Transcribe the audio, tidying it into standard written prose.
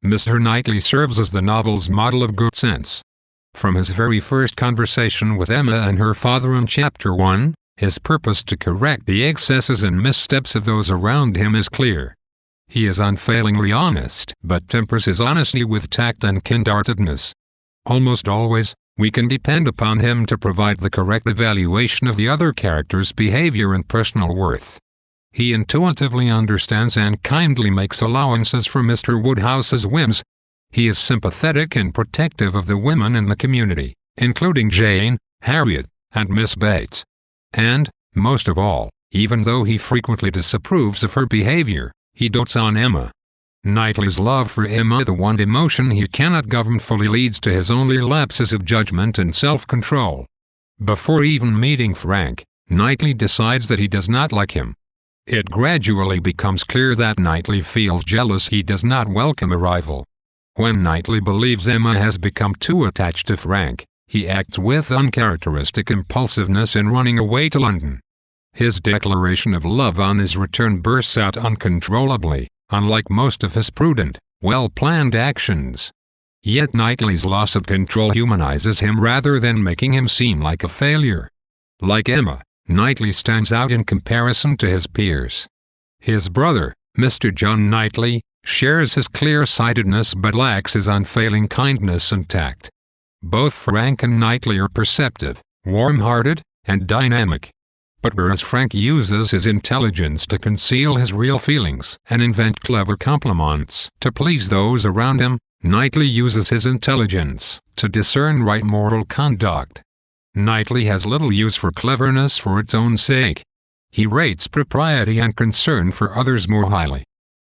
Mr. Knightley serves as the novel's model of good sense. From his very first conversation with Emma and her father in Chapter 1, his purpose to correct the excesses and missteps of those around him is clear. He is unfailingly honest, but tempers his honesty with tact and kind-heartedness. Almost always, we can depend upon him to provide the correct evaluation of the other character's behavior and personal worth. He intuitively understands and kindly makes allowances for Mr. Woodhouse's whims. He is sympathetic and protective of the women in the community, including Jane, Harriet, and Miss Bates. And, most of all, even though he frequently disapproves of her behavior, he dotes on Emma. Knightley's love for Emma, the one emotion he cannot govern fully, leads to his only lapses of judgment and self-control. Before even meeting Frank, Knightley decides that he does not like him. It gradually becomes clear that Knightley feels jealous he does not welcome a rival. When Knightley believes Emma has become too attached to Frank, he acts with uncharacteristic impulsiveness in running away to London. His declaration of love on his return bursts out uncontrollably, unlike most of his prudent, well-planned actions. Yet Knightley's loss of control humanizes him rather than making him seem like a failure. Like Emma, Knightley stands out in comparison to his peers. His brother, Mr. John Knightley, shares his clear-sightedness but lacks his unfailing kindness and tact. Both Frank and Knightley are perceptive, warm-hearted, and dynamic. But whereas Frank uses his intelligence to conceal his real feelings and invent clever compliments to please those around him, Knightley uses his intelligence to discern right moral conduct. Knightley has little use for cleverness for its own sake. He rates propriety and concern for others more highly.